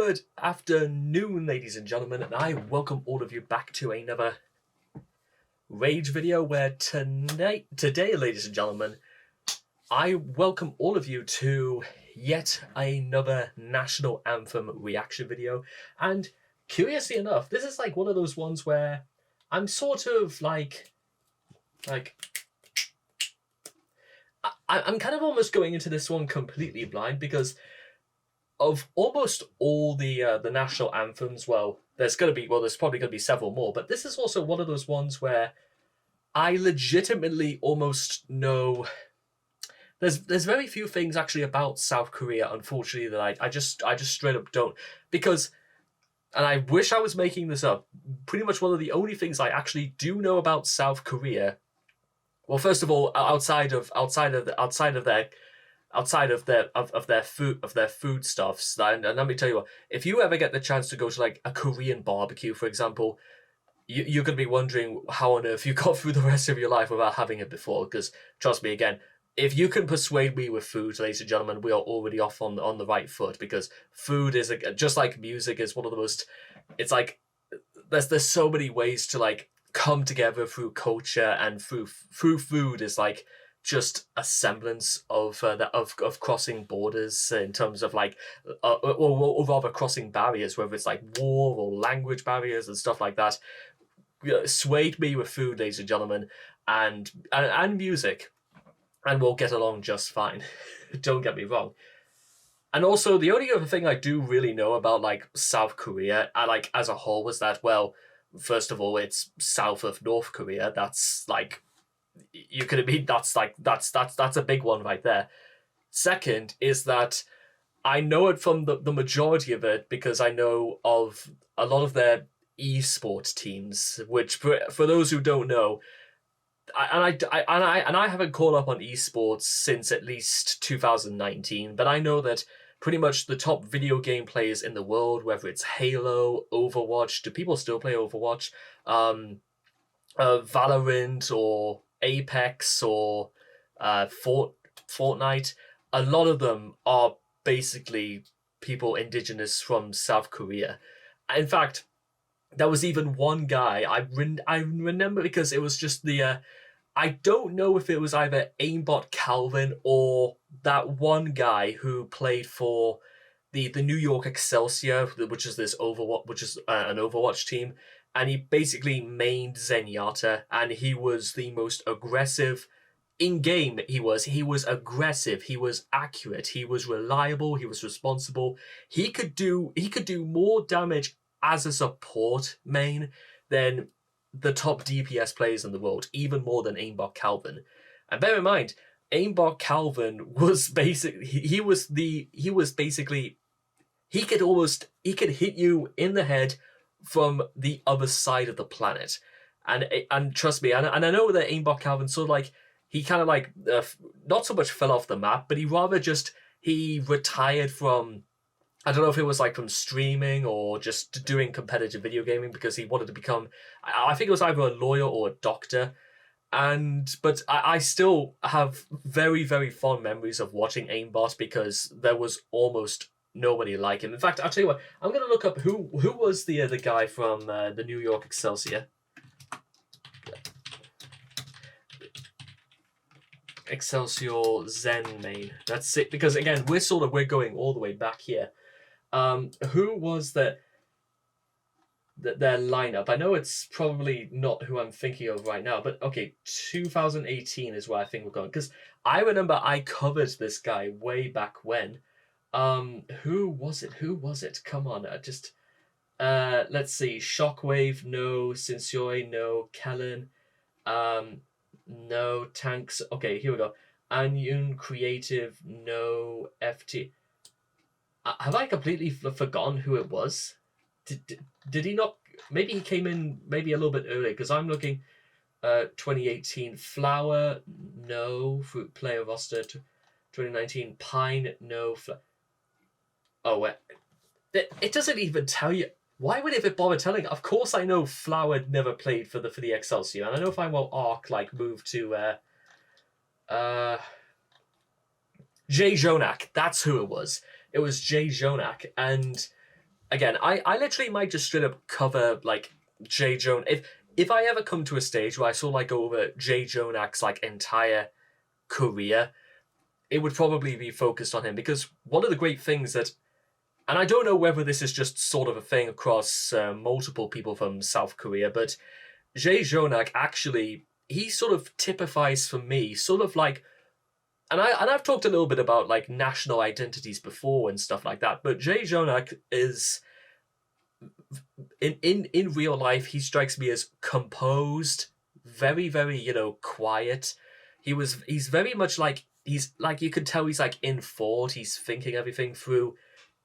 Good afternoon, ladies and gentlemen, and I welcome all of you back to another Rage video where today, ladies and gentlemen, I welcome all of you to yet another national anthem reaction video. And curiously enough, this is like one of those ones where I'm sort of like I'm kind of almost going into this one completely blind because of almost all the national anthems. Well, there's probably gonna be several more, but this is also one of those ones where I legitimately almost know. There's very few things actually about South Korea, unfortunately, that I just straight up don't, because, and I wish I was making this up. Pretty much one of the only things I actually do know about South Korea. Well, first of all, outside of their foodstuffs. And let me tell you what, if you ever get the chance to go to like a Korean barbecue, for example, you're going to be wondering how on earth you got through the rest of your life without having it before. Because trust me, again, if you can persuade me with food, ladies and gentlemen, we are already off on the right foot, because food is just like music is one of the most. It's like there's so many ways to like come together through culture, and through food is like just a semblance of crossing borders in terms of like or rather crossing barriers, whether it's like war or language barriers and stuff like that. Swayed me with food, ladies and gentlemen, and music, and we'll get along just fine. Don't get me wrong. And also, the only other thing I do really know about like South Korea, like as a whole, was that, well, first of all, it's south of North Korea. That's like, you could have been, that's a big one right there. Second is that I know it from the majority of it because I know of a lot of their esports teams, which for those who don't know, I haven't caught up on esports since at least 2019, but I know that pretty much the top video game players in the world, whether it's Halo, Overwatch, do people still play Overwatch? Valorant or Apex or Fortnite, a lot of them are basically people indigenous from South Korea. In fact, there was even one guy I remember, because it was just I don't know if it was either Aimbot Calvin or that one guy who played for the New York Excelsior, which is an Overwatch team, and he basically mained Zenyatta, and he was the most aggressive in game. He was aggressive, he was accurate, he was reliable, he was responsible. He could do more damage as a support main than the top DPS players in the world, even more than Aimbot Calvin. And bear in mind, Aimbot Calvin was basically he could hit you in the head from the other side of the planet. And trust me, and I know that Aimbot Calvin sort of like, he kind of like not so much fell off the map, but he retired from, I don't know if it was like from streaming or just doing competitive video gaming, because he wanted to become, I think it was either a lawyer or a doctor. But I still have very, very fond memories of watching Aimbot, because there was almost nobody like him. In fact, I'll tell you what, I'm going to look up who was the guy from the New York Excelsior. Excelsior Zen main. That's it, because again, we're going all the way back here. Who was their lineup? I know it's probably not who I'm thinking of right now, but okay, 2018 is where I think we're going, because I remember I covered this guy way back when. Who was it? Come on, let's see. Shockwave, no. Sinsoi, no. Kellen, no. Tanks, okay, here we go. Anyun Creative, no. FT. Have I completely forgotten who it was? Did he not? Maybe he came in maybe a little bit earlier, because I'm looking 2018. Flower, no. Fruit player roster 2019. Pine, no. Oh, wait. It doesn't even tell you. Why would it bother telling? Of course I know Flower never played for the Excelsior, and I know Fine Well Arc like moved to Jay Jonak. That's who it was. It was Jay Jonak, and again, I literally might just straight up cover like J. Jonah. If I ever come to a stage where I sort of like go over J. Jonah's like entire career, it would probably be focused on him, because one of the great things that, and I don't know whether this is just sort of a thing across multiple people from South Korea, but J. Jonah actually, he sort of typifies for me sort of like, and I've talked a little bit about like national identities before and stuff like that, but J. Jonah is in real life, he strikes me as composed, very, very, quiet. He's very much like, he's like, you can tell he's like in thought, he's thinking everything through.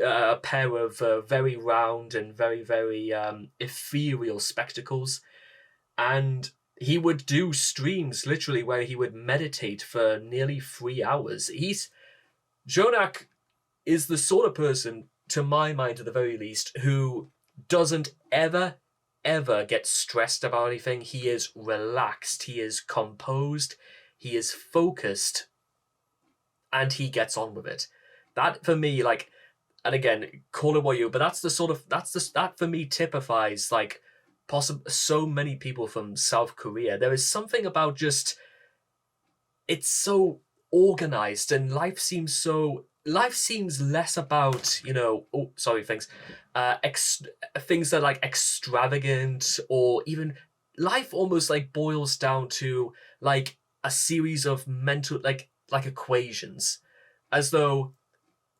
A pair of very round and very, very ethereal spectacles. And he would do streams literally where he would meditate for nearly 3 hours. Jonah is the sort of person, to my mind at the very least, who doesn't ever get stressed about anything. He is relaxed, he is composed, he is focused, and he gets on with it. That for me, like, and again, call it what you, but that for me typifies like so many people from South Korea. There is something about just, it's so organized, and life seems less about, things that are like extravagant, or even life almost like boils down to like a series of mental like equations, as though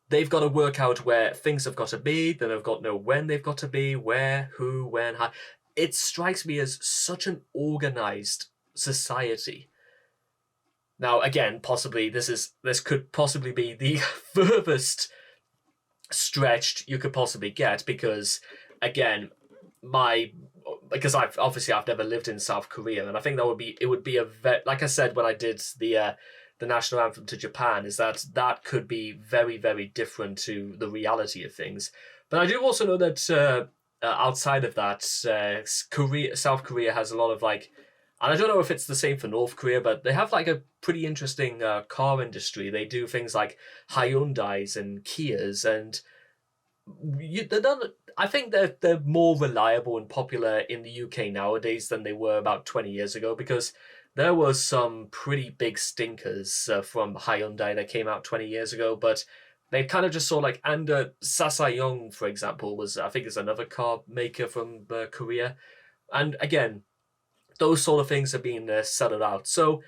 they've got to work out where things have got to be, then they've got to know when they've got to be, where, who, when, how. It strikes me as such an organized society. Now, again, possibly this could possibly be the furthest stretched you could possibly get, because, again, because I've never lived in South Korea, and I think it would be like I said when I did the national anthem to Japan, is that could be very, very different to the reality of things. But I do also know that outside of that, South Korea has a lot of like, and I don't know if it's the same for North Korea, but they have like a pretty interesting car industry. They do things like Hyundais and Kias, and I think they're more reliable and popular in the UK nowadays than they were about 20 years ago, because there was some pretty big stinkers from Hyundai that came out 20 years ago, but they kind of just saw like, and Sasayong, for example, I think is another car maker from Korea. And again, those sort of things are being settled out. So,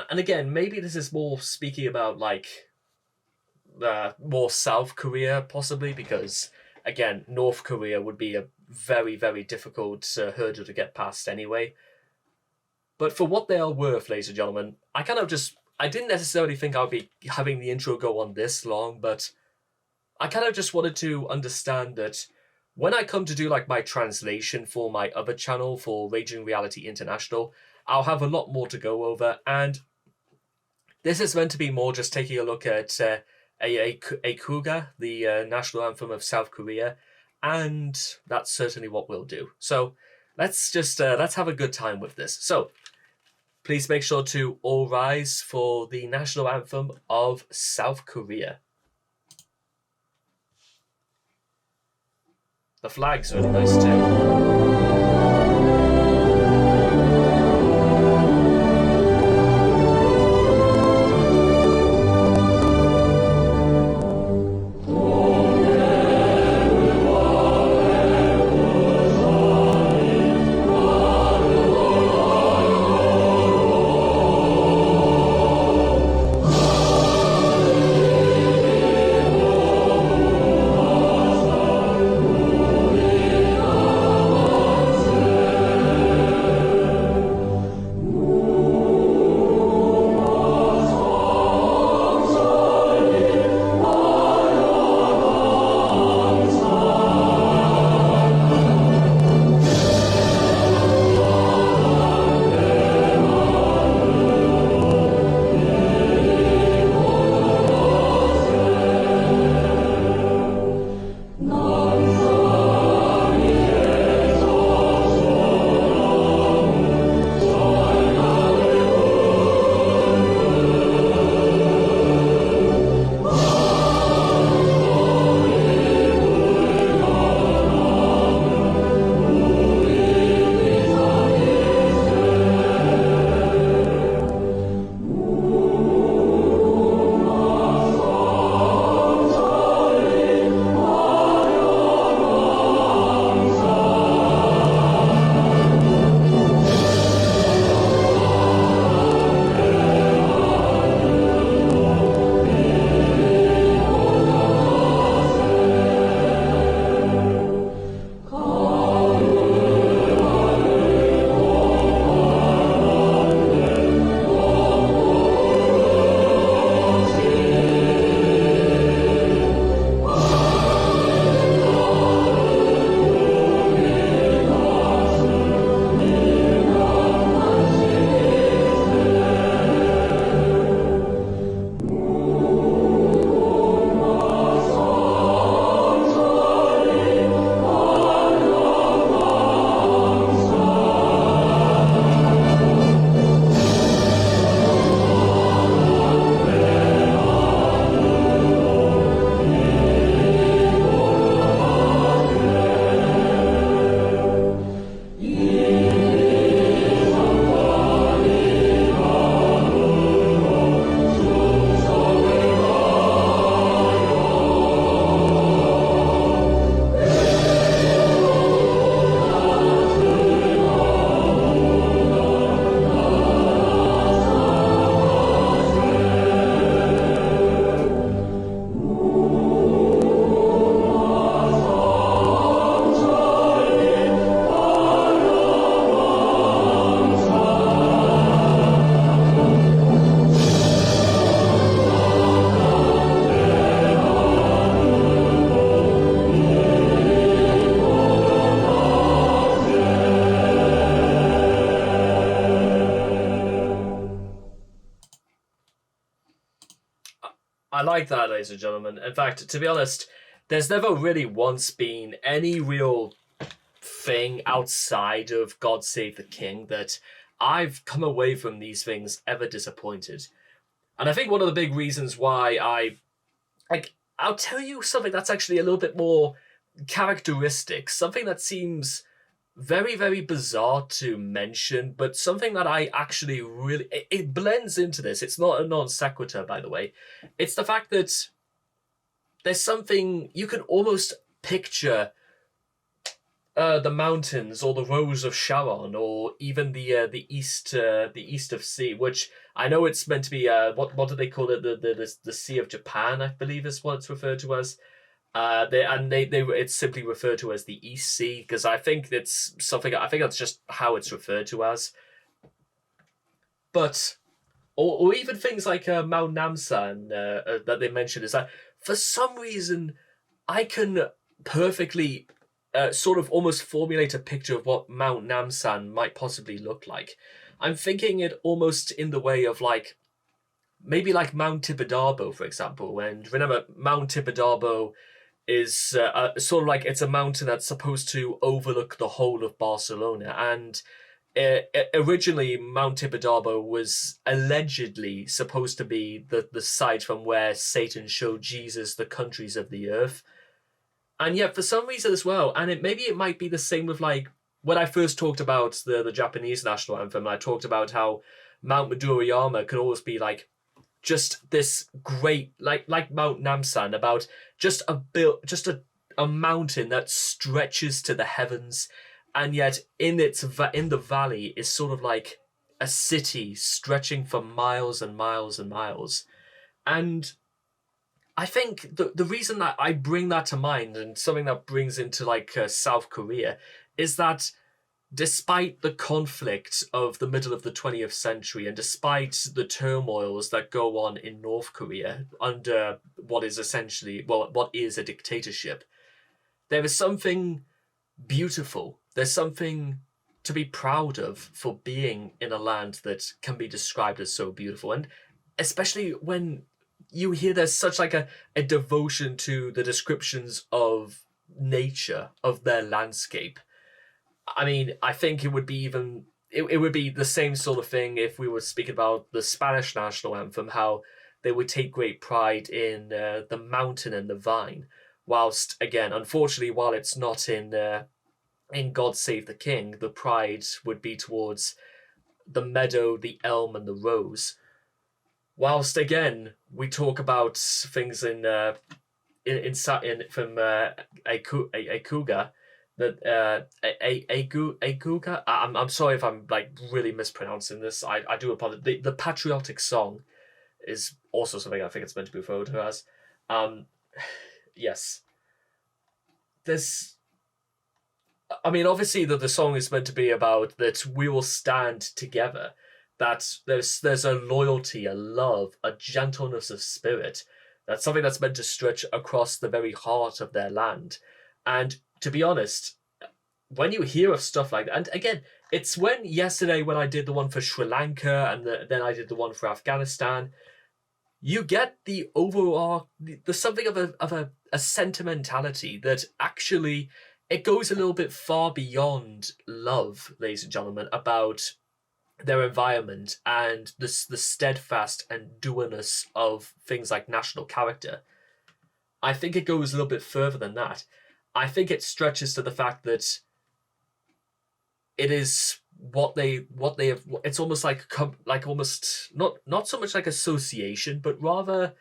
and again, maybe this is more speaking about like more South Korea, possibly, because again, North Korea would be a very, very difficult hurdle to get past anyway. But for what they are worth, ladies and gentlemen, I didn't necessarily think I would be having the intro go on this long, but I kind of just wanted to understand that when I come to do like my translation for my other channel, for Raging Reality International, I'll have a lot more to go over, and this is meant to be more just taking a look at Aegukga, the national anthem of South Korea, and that's certainly what we'll do. So let's have a good time with this. So please make sure to all rise for the national anthem of South Korea. The flag's really nice too. I like that, ladies and gentlemen. In fact, to be honest, there's never really once been any real thing outside of God Save the King that I've come away from these things ever disappointed. And I think one of the big reasons why I'll tell you something that's actually a little bit more characteristic, something that seems very, very bizarre to mention, but something that I actually really, it blends into this. It's not a non sequitur, by the way. It's the fact that there's something you can almost picture the mountains or the Rose of Sharon or even the east of Sea, which I know it's meant to be what do they call it, the Sea of Japan, I believe is what it's referred to as. They it's simply referred to as the East Sea, because I think it's something, I think that's just how it's referred to as. But or even things like Mount Namsan that they mentioned, is that for some reason I can perfectly sort of almost formulate a picture of what Mount Namsan might possibly look like. I'm thinking it almost in the way of like maybe like Mount Tibidabo, for example. And remember, Mount Tibidabo is sort of like, it's a mountain that's supposed to overlook the whole of Barcelona. And originally, Mount Tibidabo was allegedly supposed to be the site from where Satan showed Jesus the countries of the earth. And yet, for some reason as well, and maybe it might be the same with like when I first talked about the Japanese national anthem, I talked about how Mount Midoriyama could always be like just this great, like Mount Namsan, about just a mountain that stretches to the heavens, and yet in the valley is sort of like a city stretching for miles and miles and miles. And I think the reason that I bring that to mind, and something that brings into like South Korea, is that despite the conflict of the middle of the 20th century and despite the turmoils that go on in North Korea under what is a dictatorship, there is something beautiful. There's something to be proud of for being in a land that can be described as so beautiful. And especially when you hear there's such like a devotion to the descriptions of nature, of their landscape. I mean, I think it would be it would be the same sort of thing if we were speaking about the Spanish national anthem, how they would take great pride in the mountain and the vine, whilst again, unfortunately, while it's not in God Save the King, the pride would be towards the meadow, the elm, and the rose. Whilst again, we talk about things from Aegukga, that Aegukga. I'm sorry if I'm like really mispronouncing this. I do apologize. The patriotic song is also something I think it's meant to be referred to as. Yes. I mean, obviously the song is meant to be about that we will stand together, that there's a loyalty, a love, a gentleness of spirit. That's something that's meant to stretch across the very heart of their land. And to be honest, when you hear of stuff like that, and again, it's when I did the one for Sri Lanka and then I did the one for Afghanistan, you get the overall, there's something of a sentimentality that actually, it goes a little bit far beyond love, ladies and gentlemen, about their environment and the steadfast endurance of things like national character. I think it goes a little bit further than that. I think it stretches to the fact that it is what they have. It's almost like almost not so much like association, but rather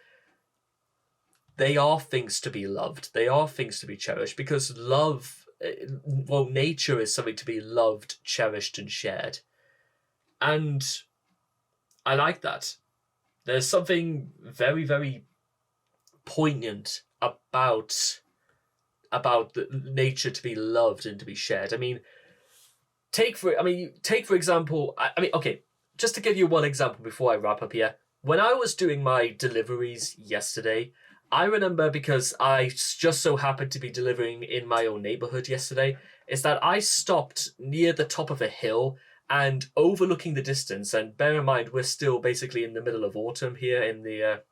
they are things to be loved. They are things to be cherished, because love, nature is something to be loved, cherished, and shared. And I like that. There's something very, very poignant about the nature to be loved and to be shared. I mean, take for example, okay, just to give you one example before I wrap up here. When I was doing my deliveries yesterday, I remember, because I just so happened to be delivering in my own neighborhood yesterday, is that I stopped near the top of a hill and overlooking the distance. And bear in mind, we're still basically in the middle of autumn here in the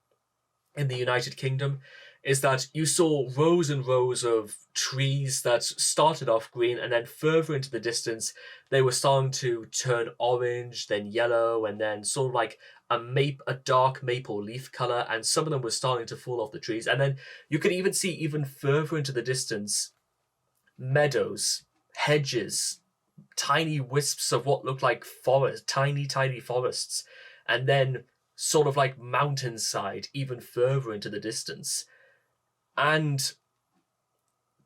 in the United Kingdom, is that you saw rows and rows of trees that started off green, and then further into the distance, they were starting to turn orange, then yellow, and then sort of like a dark maple leaf color, and some of them were starting to fall off the trees. And then you could even see even further into the distance meadows, hedges, tiny wisps of what looked like forest, tiny forests, and then sort of like mountainside even further into the distance. And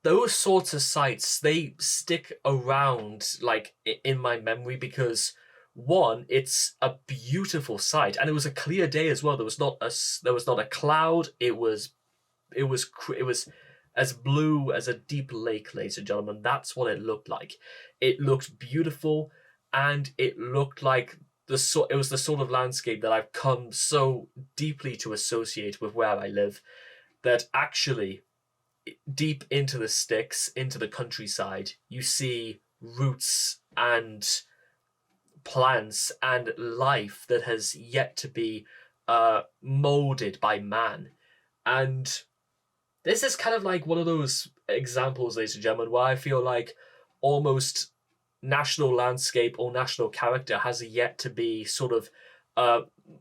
those sorts of sights, they stick around like in my memory because one, it's a beautiful sight, and it was a clear day as well. There was not a cloud. It was as blue as a deep lake, ladies and gentlemen. That's what it looked like. It looked beautiful, and it looked like it was the sort of landscape that I've come so deeply to associate with where I live, that actually deep into the sticks, into the countryside, you see roots and plants and life that has yet to be molded by man. And this is kind of like one of those examples, ladies and gentlemen, where I feel like almost national landscape or national character has yet to be sort of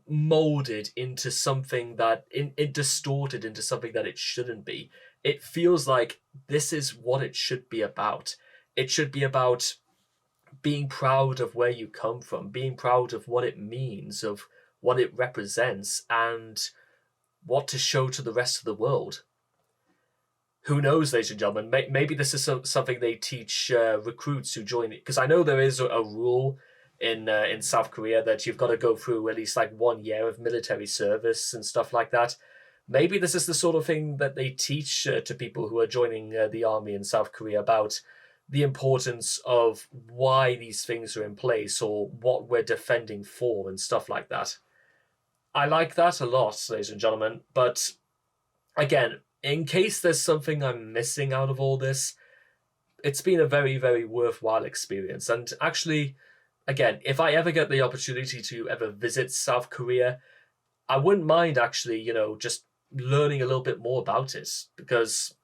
molded into something that it distorted into something that it shouldn't be. It feels like this is what it should be about. It should be about being proud of where you come from, being proud of what it means, of what it represents, and what to show to the rest of the world. Who knows, ladies and gentlemen? Maybe this is something they teach recruits who join it, because I know there is a rule in South Korea that you've got to go through at least like 1 year of military service and stuff like that. Maybe this is the sort of thing that they teach to people who are joining the army in South Korea about the importance of why these things are in place or what we're defending for and stuff like that. I like that a lot, ladies and gentlemen, but again, in case there's something I'm missing out of all this, it's been a very, very worthwhile experience. And actually, again, if I ever get the opportunity to ever visit South Korea, I wouldn't mind actually, just learning a little bit more about it, because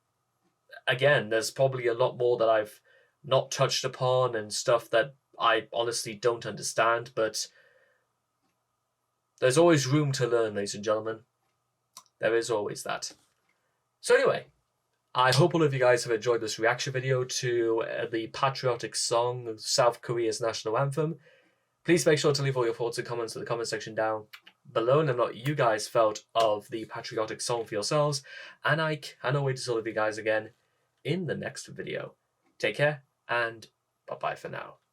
again, there's probably a lot more that I've not touched upon and stuff that I honestly don't understand, but there's always room to learn, ladies and gentlemen. There is always that. So anyway, I hope all of you guys have enjoyed this reaction video to the patriotic song of South Korea's national anthem. Please make sure to leave all your thoughts and comments in the comment section down below, and what you guys felt of the patriotic song for yourselves. And I cannot wait to see all of you guys again in the next video. Take care, and bye-bye for now.